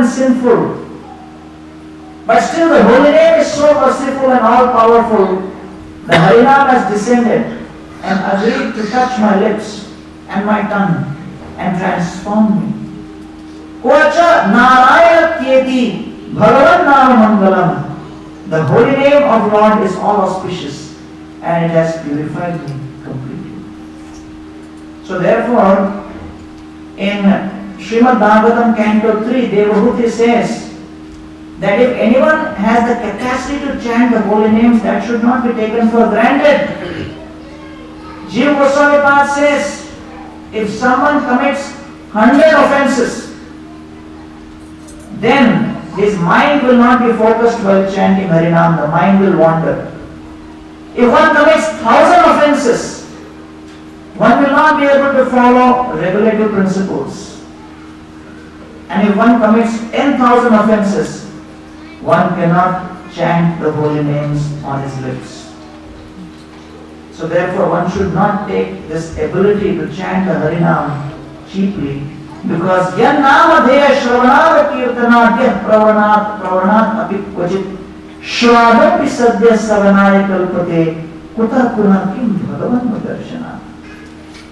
and sinful. But still the holy name is so merciful and all powerful. The Harinam has descended and agreed to touch my lips and my tongue and transform me. Koacha Narayana Kyeti Bhagavan Nama Mangalam. The holy name of Lord is all auspicious and it has purified me completely. So therefore, in Srimad Bhagavatam Canto 3, Devahuti says that if anyone has the capacity to chant the holy names, that should not be taken for granted. Jiva Goswami Pad says, if someone commits 100 offenses, then his mind will not be focused while chanting Harinam, the mind will wander. If one commits 1,000 offenses, one will not be able to follow regulative principles. And if one commits 10,000 offenses, one cannot chant the holy names on his lips. So therefore one should not take this ability to chant the Harinam cheaply, because yan nama dheya shravanat kirtanat pravanat api kvachit shravati sadya savanaya kalpate kuta kuna kim bhagavan darshana.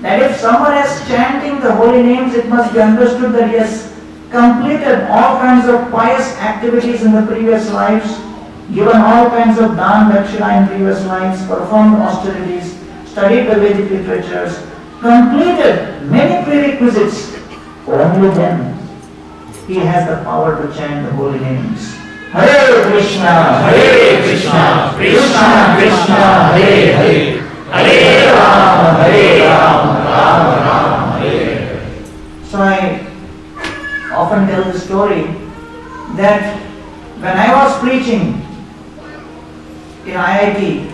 That if someone is chanting the holy names, it must be understood that he has completed all kinds of pious activities in the previous lives, given all kinds of dan dakshina in previous lives, performed austerities, studied the Vedic literatures, completed many prerequisites. Only then he has the power to chant the holy names. Hare Krishna, Krishna Krishna, Hare Hare, Hare Rama, Rama Rama, Hare Hare. So I often tell the story that when I was preaching in IIT,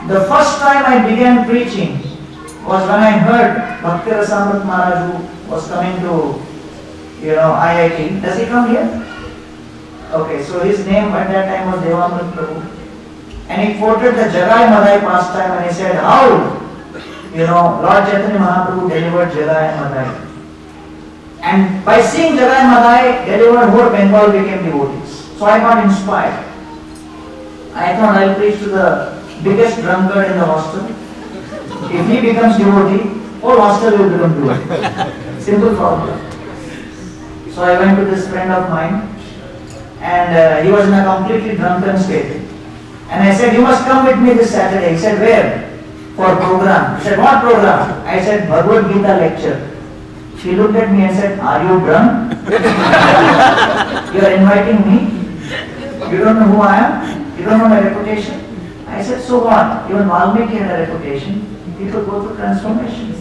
the first time I began preaching was when I heard Bhakti Rasamrit Maharaj, who was coming to IIT. Does he come here? Okay, so his name at that time was Devamrit Prabhu. And he quoted the Jagai Madai pastime and he said how Lord Chaitanya Mahaprabhu delivered Jagai Madai. And by seeing Jagai Madai delivered, whole Bengal became devotees. So I got inspired. I thought I'll preach to the biggest drunkard in the hostel. If he becomes devotee, whole hostel will become devotee. Simple formula. So I went to this friend of mine and he was in a completely drunken state. And I said, you must come with me this Saturday. He said, where? For program. He said, what program? I said, Bhagavad Gita lecture. She looked at me and said, are you drunk? You are inviting me? You don't know who I am? You don't know my reputation? I said, so what? Even Valmiki had a reputation. People go through transformation.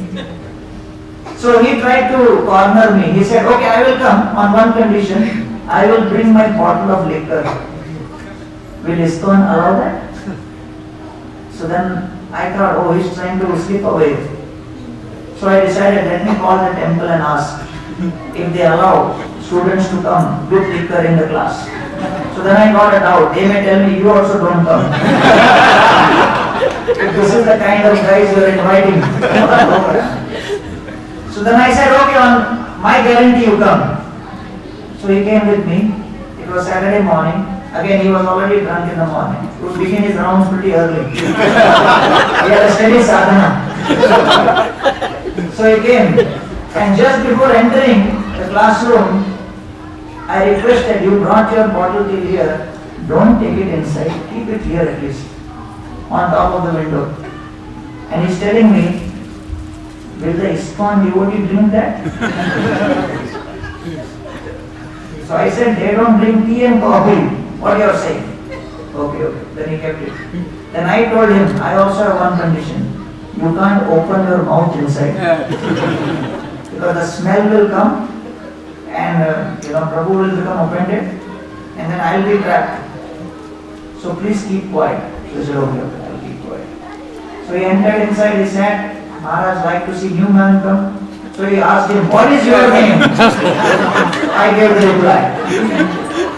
So he tried to corner me. He said, okay, I will come on one condition. I will bring my bottle of liquor. Will ISKCON allow that? So then I thought, oh, he's trying to slip away. So I decided, let me call the temple and ask if they allow students to come with liquor in the class. So then I got a doubt. They may tell me, you also don't come. If this is the kind of guys you are inviting. So then I said, okay, on my guarantee you come. So he came with me. It was Saturday morning. Again, he was already drunk in the morning. He would begin his rounds pretty early. He had a steady sadhana. So he came. And just before entering the classroom, I requested, you brought your bottle till here. Don't take it inside. Keep it here at least. On top of the window. And he's telling me, will the ISKCON devotee drink that? So I said, they don't drink tea and coffee. What you are saying? Okay. Then he kept it. Then I told him, I also have one condition. You can't open your mouth inside. Because the smell will come and Prabhu will become offended and then I will be trapped. So please keep quiet. So he said, okay, I will keep quiet. So he entered inside, he said, Maharaj like to see new man come. So he asked him, what is your name? I gave the reply.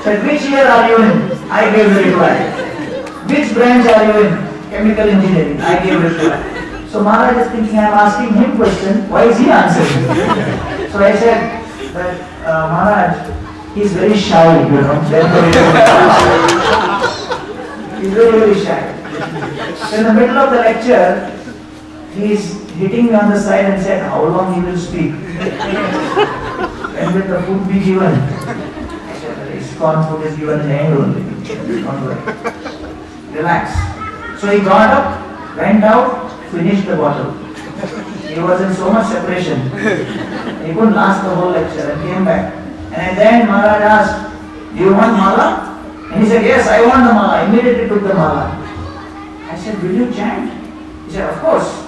Said, which year are you in? I gave the reply. Which branch are you in? Chemical engineering. I gave the reply. So Maharaj is thinking, I am asking him question, why is he answering? So I said that, Maharaj, He's very shy, you know. He's very, very shy. So in the middle of the lecture, he's hitting me on the side and said, how long he will speak? When will the food be given? I said, ISKCON food is given in the end only. Don't worry. Relax. So he got up, went out, finished the bottle. He was in so much separation. He couldn't last the whole lecture and came back. And then Maharaj asked, do you want mala? And he said, yes, I want the mala. I immediately took the mala. I said, will you chant? He said, of course.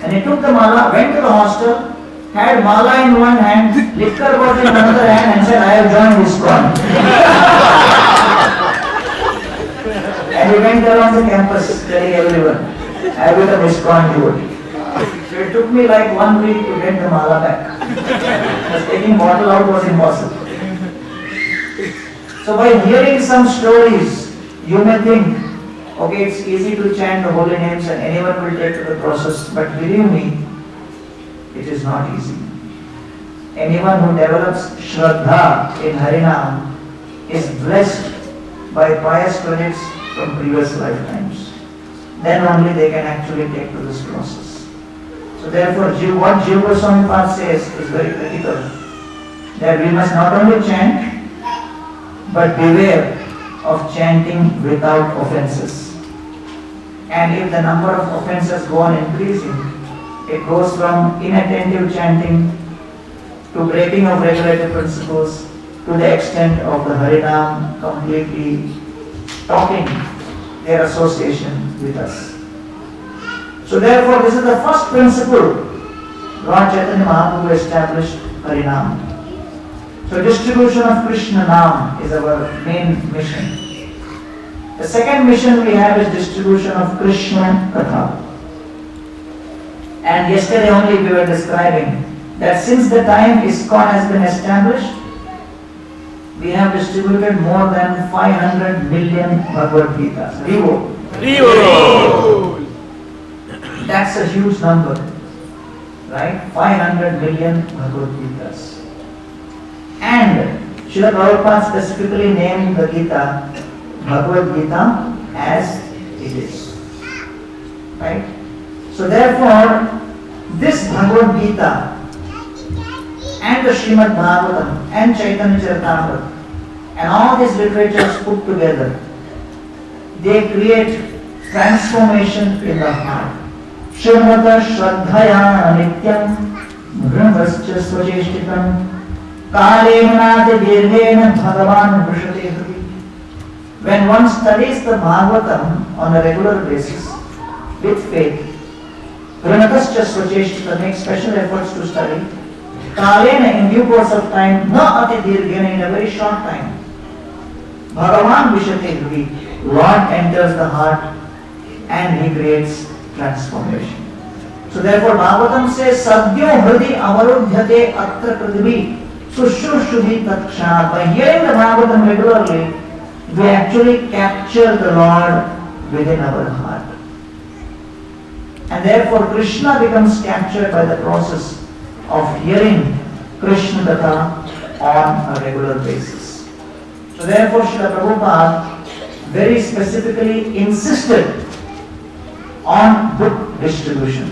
And he took the mala, went to the hostel, had mala in one hand, liquor bottle in another hand, and said, I have joined ISKCON. And he went around the campus telling everyone, I have become ISKCON devotee. So it took me like 1 week to get the mala back. Because taking bottle out was impossible. So by hearing some stories, you may think, okay, it's easy to chant the holy names and anyone will take to the process, but believe me, it is not easy. Anyone who develops Shraddha in Harinam is blessed by pious credits from previous lifetimes. Then only they can actually take to this process. So therefore, what Jiva Goswami Pad says is very critical. That we must not only chant, but beware of chanting without offenses. And if the number of offenses go on increasing, it goes from inattentive chanting to breaking of regulated principles to the extent of the Harinam completely stopping their association with us. So therefore, this is the first principle Lord Chaitanya Mahaprabhu established Harinam. So distribution of Krishna Nam is our main mission. The second mission we have is distribution of Krishna Katha. And yesterday only we were describing that since the time ISKCON has been established, we have distributed more than 500 million Bhagavad Gitas. Rivo. That's a huge number, right? 500 million Bhagavad Gitas. And Srila Prabhupada specifically named the Gita Bhagavad Gita as it is. Right? So therefore, this Bhagavad Gita and the Srimad Bhagavatam and Chaitanya Charitamrita and all these literatures put together, they create transformation in the heart. Shrimata Shraddhaya Nityam Brahmascha Svajeshtitam Kalemnati Dirghena Bhagavan Vrishate Hridi. When one studies the Bhagavatam on a regular basis with faith, Brahmascha Svajeshtitam makes special efforts to study. Kalena, in due course of time, na ati dirghena, in a very short time, Bhagavan Vrishate Hridi, Lord enters the heart and He creates transformation. So therefore Bhagavatam says, Sadhyo Hridi Avarudhyate Atra Pradhivi Sushushubhi Takshat. By hearing the Bhagavatam regularly, we actually capture the Lord within our heart. And therefore Krishna becomes captured by the process of hearing Krishna Katha on a regular basis. So therefore Srila Prabhupada very specifically insisted on book distribution.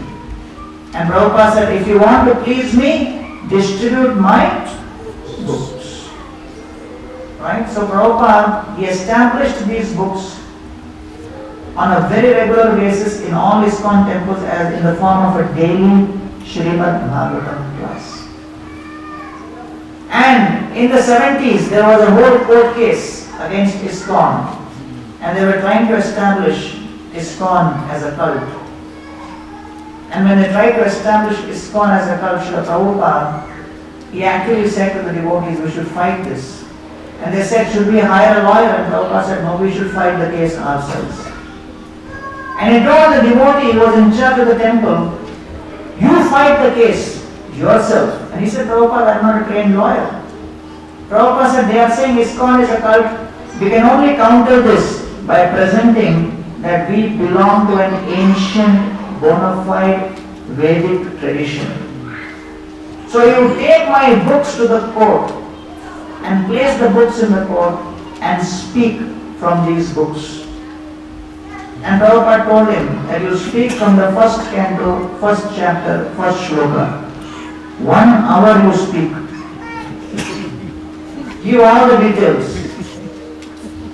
And Prabhupada said, if you want to please me, distribute my books. Right? So Prabhupada, he established these books on a very regular basis in all ISKCON temples as in the form of a daily Srimad Bhagavatam class. And in the 70s, there was a whole court case against ISKCON. And they were trying to establish ISKCON as a cult. And when they tried to establish ISKCON as a cult, Srila Prabhupada, he actually said to the devotees, we should fight this. And they said, should we hire a lawyer? And Prabhupada said, no, we should fight the case ourselves. And he told the devotee who was in charge of the temple, you fight the case yourself. And he said, Prabhupada, I am not a trained lawyer. Prabhupada said, they are saying ISKCON is a cult. We can only counter this by presenting that we belong to an ancient, bona fide Vedic tradition. So you take my books to the court and place the books in the court and speak from these books. And Prabhupada told him that you speak from the first canto, first chapter, first shloka. 1 hour you speak. Give all the details.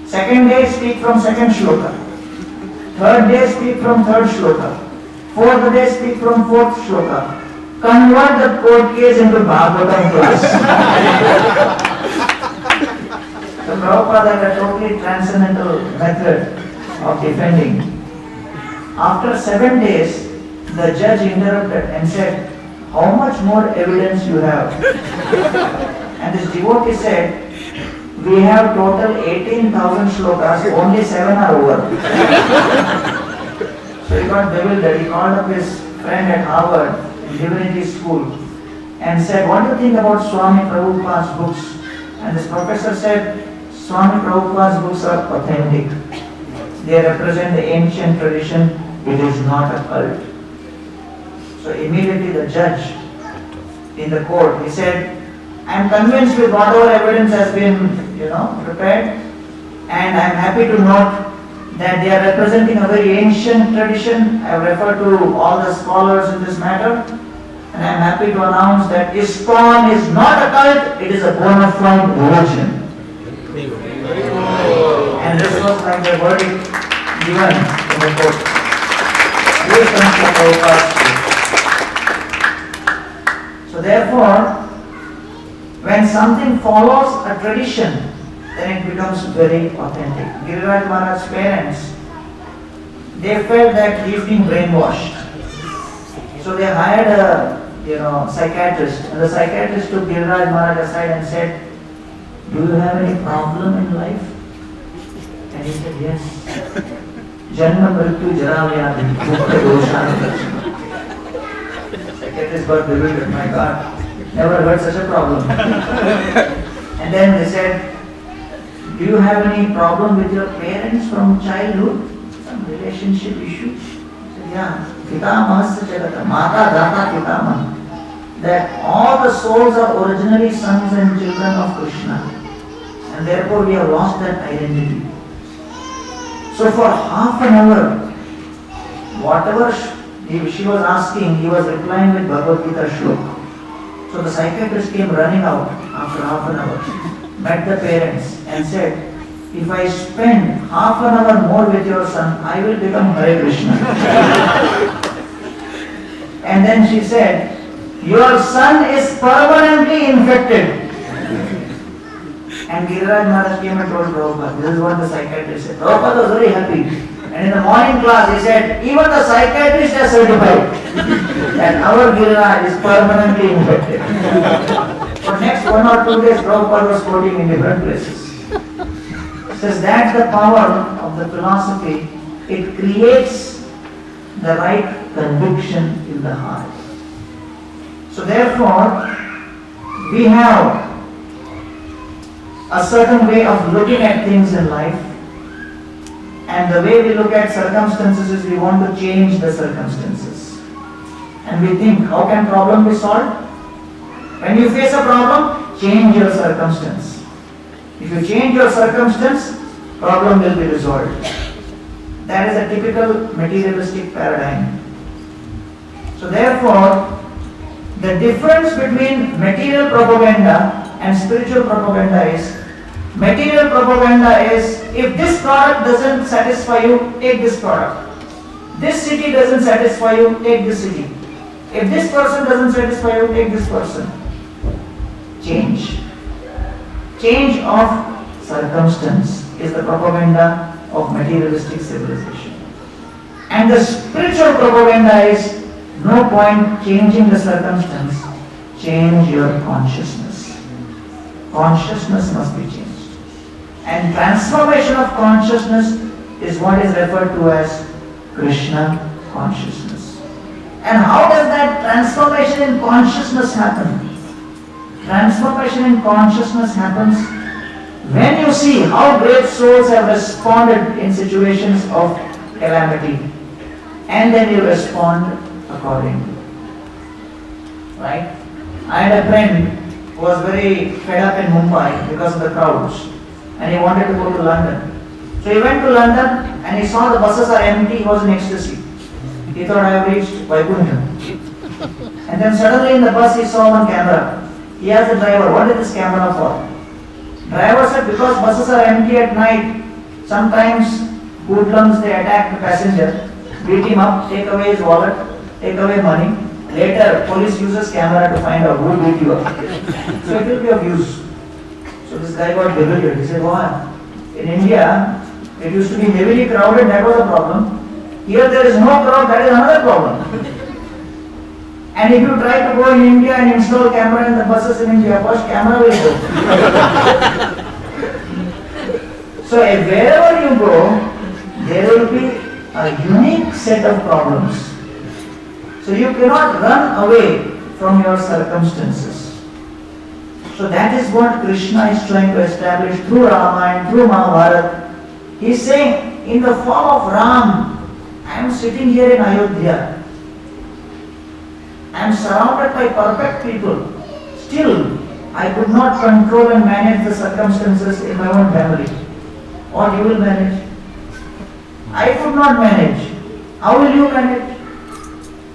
Second day speak from second shloka. Third day speak from third shloka. Fourth day speak from fourth shloka. Convert the court case into Bhagavatam class. So Prabhupada had a totally transcendental method of defending. After 7 days, the judge interrupted and said, how much more evidence you have? And this devotee said, we have total 18,000 shlokas, only 7 are over. So he got bewildered. He called up his friend at Harvard, Divinity School, and said, what do you think about Swami Prabhupada's books? And this professor said, Swami Prabhupada's books are authentic. They represent the ancient tradition. It is not a cult. So immediately the judge in the court, he said, I am convinced with whatever evidence has been, prepared, and I am happy to note that they are representing a very ancient tradition. I have referred to all the scholars in this matter, and I am happy to announce that ISKCON is not a cult, it is a bona fide religion. And this was like the verdict given in the court. This comes from Prabhupada's school. So therefore, when something follows a tradition, then it becomes very authentic. Giriraj Maharaj's parents, they felt that he is being brainwashed. So they hired a psychiatrist, and the psychiatrist took Giriraj Maharaj aside and said, do you have any problem in life? And he said, yes. Janma mrityu jara vyadhi mukha dosha. Psychiatrist got bewildered, my God, never heard such a problem. And then they said, do you have any problem with your parents from childhood? Some relationship issue? He said, yeah. Pitamahasya jagata, mata data pitamah. That all the souls are originally sons and children of Krishna. And therefore we have lost that identity. So for half an hour, whatever she was asking, he was replying with Bhagavad Gita shlok. So the psychiatrist came running out after half an hour, met the parents and said, if I spend half an hour more with your son, I will become Hare Krishna. And then she said, your son is permanently infected. And Giriraj Maharaj came and told Prabhupada, this is what the psychiatrist said. Prabhupada was very happy. And in the morning class he said, even the psychiatrist has certified that our Giriraj is permanently infected. For next 1 or 2 days, Prabhupada was quoting in different places. He says that's the power of the philosophy. It creates the right conviction in the heart. So therefore, we have a certain way of looking at things in life, and the way we look at circumstances is we want to change the circumstances. And we think, how can problem be solved? When you face a problem, change your circumstance. If you change your circumstance, problem will be resolved. That is a typical materialistic paradigm. So therefore, the difference between material propaganda and spiritual propaganda is, material propaganda is, if this product doesn't satisfy you, take this product. This city doesn't satisfy you, take this city. If this person doesn't satisfy you, take this person. Change. Change of circumstance is the propaganda of materialistic civilization. And the spiritual propaganda is, no point changing the circumstance, change your consciousness. Consciousness must be changed. And transformation of consciousness is what is referred to as Krishna consciousness. And how does that transformation in consciousness happen? Transformation in consciousness happens when you see how great souls have responded in situations of calamity, and then you respond accordingly. Right? I had a friend was very fed up in Mumbai because of the crowds and he wanted to go to London. So he went to London and he saw the buses are empty, he was in ecstasy. He thought, I have reached Vaikuntha. And then suddenly in the bus he saw one camera. He asked the driver, what is this camera for? Driver said, because buses are empty at night, sometimes hoodlums they attack the passenger, beat him up, take away his wallet, take away money. Later, police uses camera to find out who beat you up. So it will be of use. So this guy got bewildered. He said, oh, in India, it used to be heavily crowded, that was a problem. Here there is no crowd, that is another problem. And if you try to go in India and install camera in the buses in India, first camera will go. So wherever you go, there will be a unique set of problems. So you cannot run away from your circumstances. So that is what Krishna is trying to establish through Ramayana, through Mahabharata. He is saying, in the form of Ram, I am sitting here in Ayodhya. I am surrounded by perfect people. Still, I could not control and manage the circumstances in my own family. What you will manage? I could not manage. How will you manage?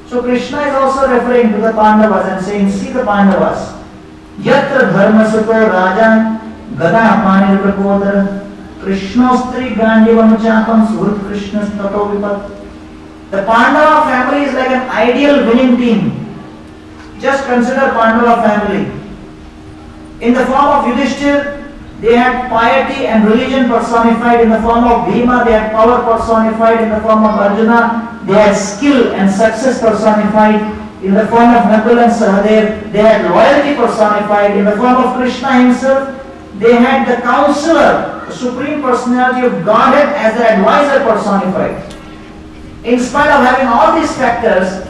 So Krishna is also referring to the Pandavas and saying, see the Pandavas. Yatra dharmasuto raja gada panir prakodara krishnostri gandivanuchapam surat krishnas tato vipat. The Pandava family is like an ideal winning team. Just consider Pandava family. In the form of Yudhishthir, they had piety and religion personified. In the form of Bhima, they had power personified. In the form of Arjuna, they had skill and success personified. In the form of Nakul and Sahadev, they had loyalty personified. In the form of Krishna himself, they had the counselor, the supreme personality of Godhead as their advisor personified. In spite of having all these factors,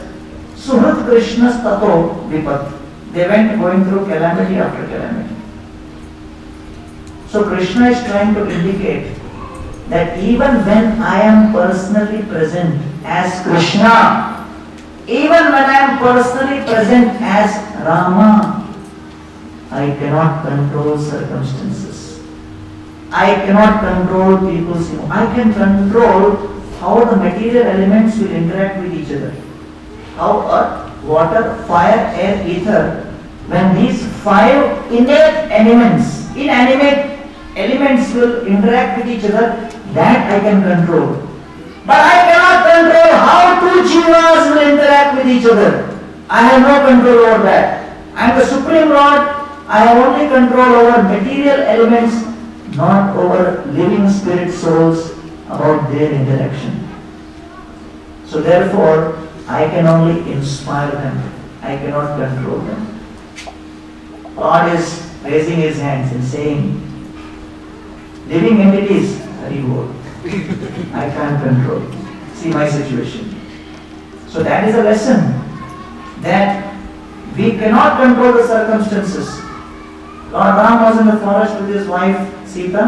Suhrit Krishna's Tato Vipat. They went going through calamity after calamity. So Krishna is trying to indicate that even when I am personally present as Krishna, even when I am personally present as Rama, I cannot control circumstances. I cannot control people's emotions. I can control how the material elements will interact with each other. How earth, water, fire, air, ether, when these five inanimate elements will interact with each other, that I can control. But I cannot control how two jivas will interact with each other. I have no control over that. I am the Supreme Lord. I have only control over material elements, not over living spirit souls about their interaction. So therefore, I can only inspire them. I cannot control them. God is raising his hands and saying, living entities, Hari Bol, I can't control. See my situation. So that is a lesson that we cannot control the circumstances. Lord Ram was in the forest with his wife Sita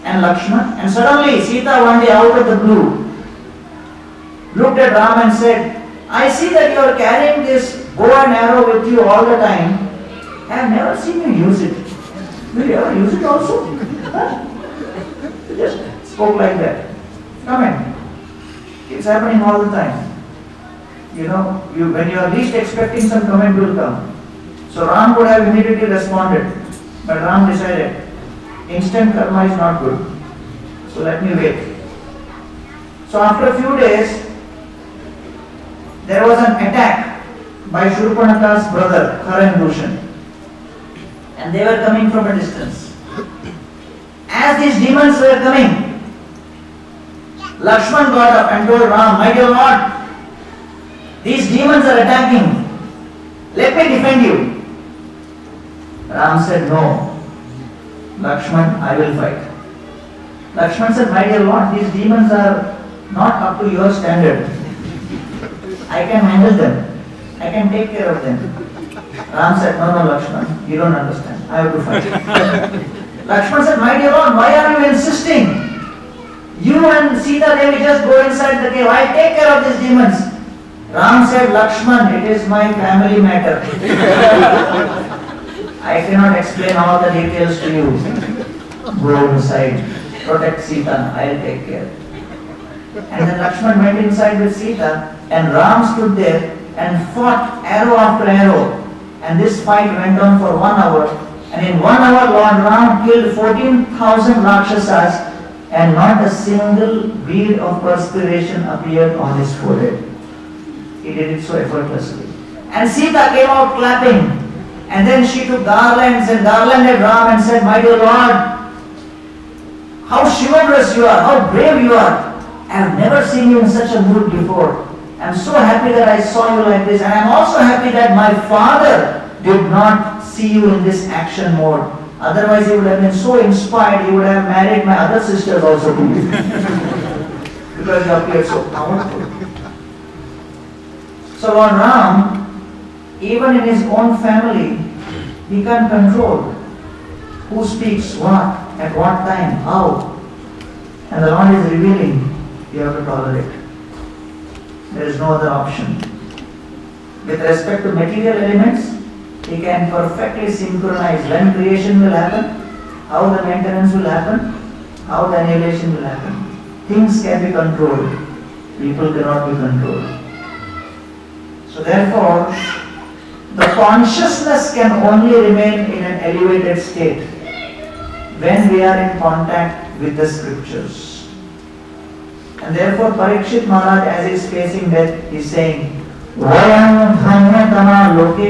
and Lakshman, and suddenly Sita one day out of the blue looked at Ram and said, I see that you are carrying this bow and arrow with you all the time. I have never seen you use it. Will you ever use it also? Huh? Just spoke like that. Comment. It's happening all the time. You know, when you are least expecting, some comment will come. So Ram would have immediately responded. But Ram decided, instant karma is not good. So let me wait. So after a few days, there was an attack by Shurpanaka's brother, Haran. And they were coming from a distance. As these demons were coming, Lakshman got up and told Ram, my dear Lord, these demons are attacking. Let me defend you. Ram said, no. Lakshman, I will fight. Lakshman said, my dear Lord, these demons are not up to your standard. I can handle them. I can take care of them. Ram said, no, Lakshman, you don't understand. I have to fight. Lakshman said, my dear Lord, why are you insisting? You and Sita Devi just go inside the cave. I take care of these demons. Ram said, Lakshman, it is my family matter. I cannot explain all the details to you. Go inside, protect Sita, I'll take care. And then Lakshman went inside with Sita, and Ram stood there and fought arrow after arrow. And this fight went on for 1 hour. And in 1 hour, Lord Ram killed 14,000 Rakshasas, and not a single bead of perspiration appeared on his forehead. He did it so effortlessly. And Sita came out clapping. And then she took garlands and garlanded Ram and said, "My dear Lord, how chivalrous you are, how brave you are. I have never seen you in such a mood before. I am so happy that I saw you like this, and I am also happy that my father did not see you in this action mode. Otherwise, he would have been so inspired, he would have married my other sisters also to you." Because you appeared so powerful. So Lord Ram, even in his own family, he can't control who speaks what, at what time, how. And the Lord is revealing, you have to tolerate. There is no other option. With respect to material elements, he can perfectly synchronize when creation will happen, how the maintenance will happen, how the annihilation will happen. Things can be controlled. People cannot be controlled. So therefore, the consciousness can only remain in an elevated state when we are in contact with the scriptures. And therefore Parikshit Maharaj, as he is facing death, is saying, "Vayam dhanyatama loke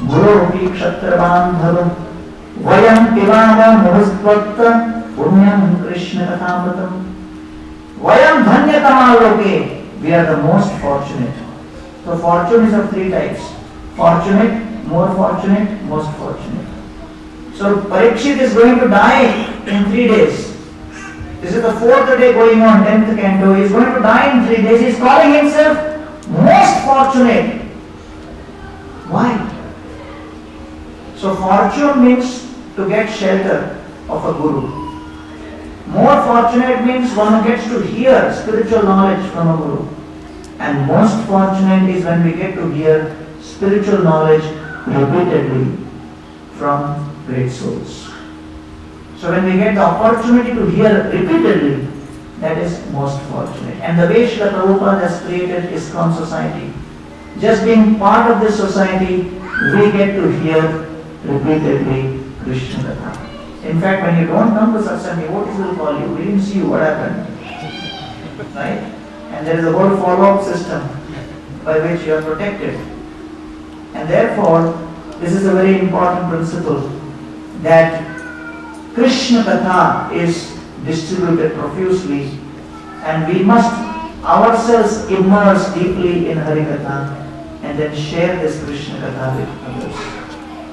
gururupi kshatrabandhavam vayam pivama muhustvatta punyam krishna kathamritam." Vayam dhanyatama loke, we are the most fortunate. So fortune is of 3 types. Fortunate, more fortunate, most fortunate. So Parikshit is going to die in 3 days. This is the 4th day going on, 10th canto. He is going to die in 3 days. He is calling himself most fortunate. Why? So fortune means to get shelter of a guru. More fortunate means one who gets to hear spiritual knowledge from a guru. And most fortunate is when we get to hear spiritual knowledge repeatedly from great souls. So when we get the opportunity to hear repeatedly, that is most fortunate. And the way Srila Prabhupada has created ISKCON society, just being part of this society, we get to hear repeatedly Krishna Katha. In fact, when you don't come to satsang, devotees will call you. We didn't see you, what happened? Right? And there is a whole follow-up system by which you are protected. And therefore, this is a very important principle, that Krishna Katha is distributed profusely, and we must ourselves immerse deeply in Hari Katha and then share this Krishna Katha with others.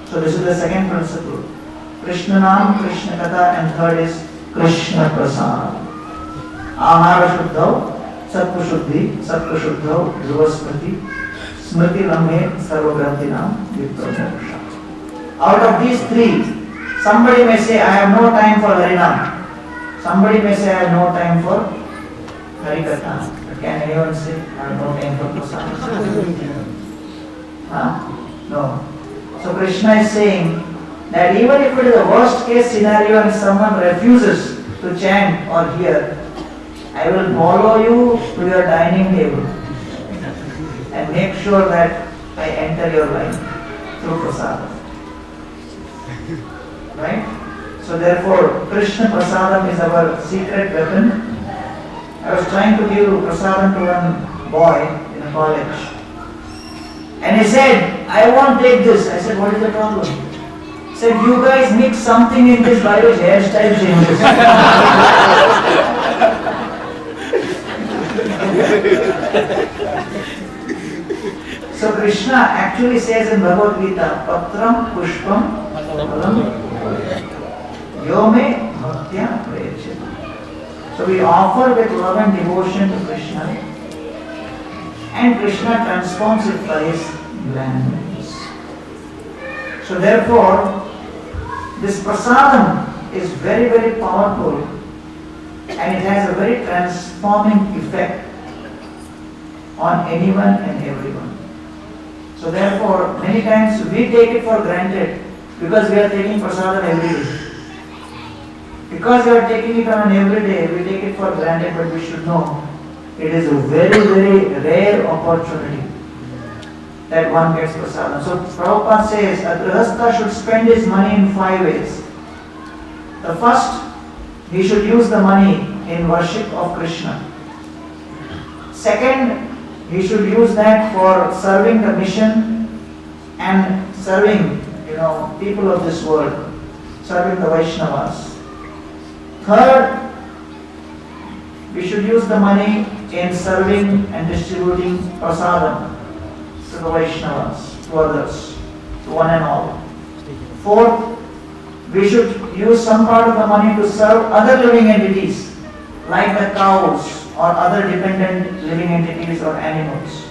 So this is the second principle. Krishna Nam, Krishna Katha, and third is Krishna Prasad. Ahara Shuddhau, Sattva Shuddhi, Sattva Shuddhau, Dhruva Smriti Lamhe, Sarva Grantinam, Vipra Moksha. Out of these 3, somebody may say, I have no time for Harinam. Somebody may say, I have no time for Harikatha. But can anyone say, I have no time for Prasad? No. So Krishna is saying that even if it is a worst case scenario and someone refuses to chant or hear, I will follow you to your dining table and make sure that I enter your life through Prasadam. Right? So therefore, Krishna Prasadam is our secret weapon. I was trying to give Prasadam to one boy in a college. And he said, I won't take this. I said, what is the problem? He said, you guys mix something in this by which hairstyle changes. So Krishna actually says in Bhagavad Gita, Patram Pushpam Phalam Yome Bhaktya Prayachyati. So we offer with love and devotion to Krishna, and Krishna transforms it by his gladness. So therefore, this prasadam is very, very powerful, and it has a very transforming effect on anyone and everyone. So therefore, many times we take it for granted Because we are taking prasadam every day. Because we are taking it on an everyday, we take it for granted, but we should know it is a very, very rare opportunity that one gets prasadam. So Prabhupada says a grihastha should spend his money in 5 ways. The first, he should use the money in worship of Krishna. Second, he should use that for serving the mission and serving, people of this world, serving the Vaishnavas. Third, we should use the money in serving and distributing prasadam to the Vaishnavas, to others, to one and all. Fourth, we should use some part of the money to serve other living entities, like the cows or other dependent living entities or animals.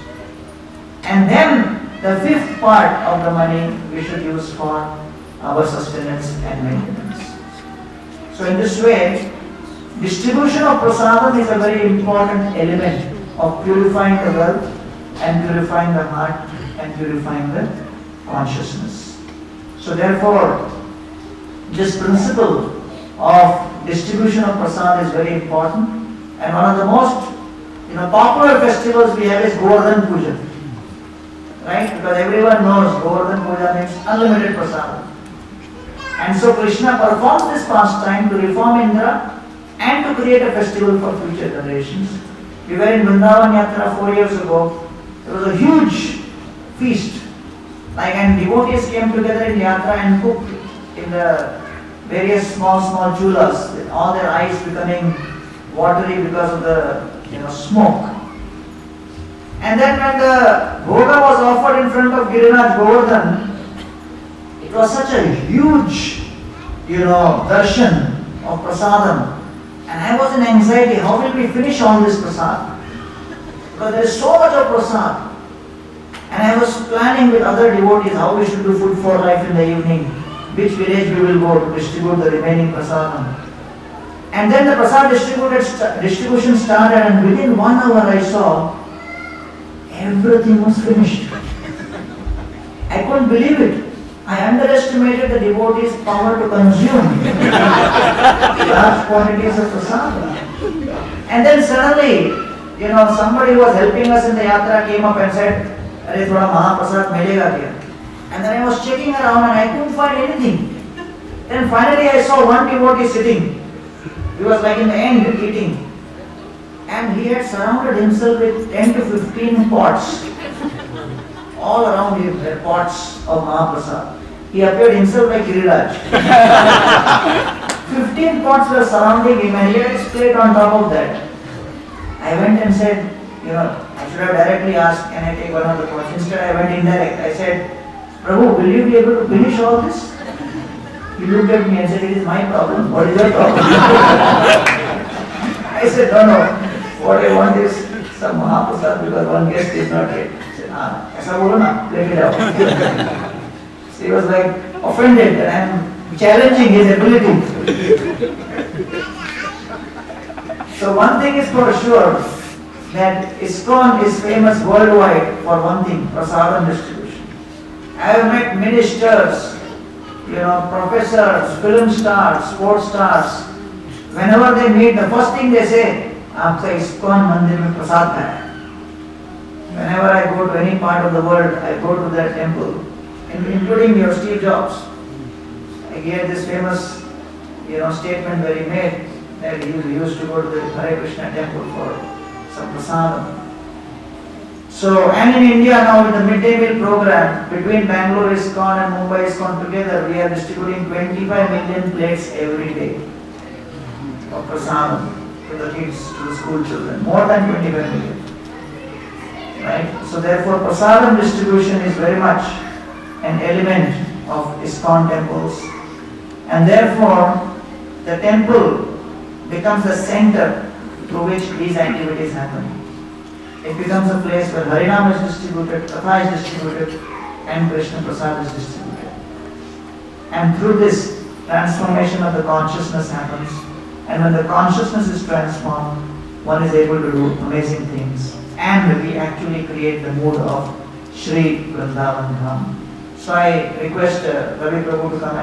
And then the fifth part of the money we should use for our sustenance and maintenance. So in this way, distribution of prasadam is a very important element of purifying the wealth and purifying the heart and purifying the consciousness. So therefore, this principle of distribution of prasad is very important, and one of the most popular festivals we have is Govardhan Puja, right? Because everyone knows Govardhan Puja means unlimited prasad. And so Krishna performs this pastime to reform Indra and to create a festival for future generations. We were in Vrindavan Yatra 4 years ago. There was a huge feast, and devotees came together in Yatra and cooked in the various small chulas, with all their eyes becoming watery because of the smoke. And then when the bhoga was offered in front of Giriraj Govardhan, it was such a huge, darshan of prasadam. And I was in anxiety, how will we finish all this prasad? Because there is so much of prasad. And I was planning with other devotees how we should do food for life in the evening, which village we will go to distribute the remaining prasadam. And then the prasad distribution started, and within 1 hour I saw everything was finished. I couldn't believe it. I underestimated the devotees' power to consume large quantities of prasadam. And then suddenly, somebody who was helping us in the yatra came up and said, "Arey, thoda Mahaprasad milega kya?" And then I was checking around and I couldn't find anything. Then finally I saw one devotee sitting. He was in the end eating. And he had surrounded himself with 10 to 15 pots. All around him were pots of Mahaprasad. He appeared himself like Giriraj. 15 pots were surrounding him and he had his plate on top of that. I went and said, I should have directly asked, can I take one of the pots? Instead I went indirect. I said, "Prabhu, will you be able to finish all this?" He looked at me and said, "It is my problem. What is your problem?" I said, No. What I want is some Mahaprasad because one guest is not here. He said, "Aisa bolo na, let it out." So he was offended that I am challenging his ability. So one thing is for sure, that ISKCON is famous worldwide for one thing, prasadam distribution. I have met ministers, professors, film stars, sports stars. Whenever they meet, the first thing they say, "Aapka ISKCON mandir mein prasad hai." Whenever I go to any part of the world, I go to that temple, including your Steve Jobs. I hear this famous, statement where he made that he used to go to the Hare Krishna temple for some prasadam. So, and in India now with the midday meal program, between Bangalore ISKCON and Mumbai ISKCON together, we are distributing 25 million plates every day of prasadam to the kids, to the school children. More than 25 million. Right? So therefore prasadam distribution is very much an element of ISKCON temples. And therefore the temple becomes the center through which these activities happen. It becomes a place where Harinam is distributed, Katha is distributed, and Krishna Prasad is distributed. And through this, transformation of the consciousness happens. And when the consciousness is transformed, one is able to do amazing things. And we actually create the mood of Shri Vrindavan Dham. So I request Ravi Prabhu to come and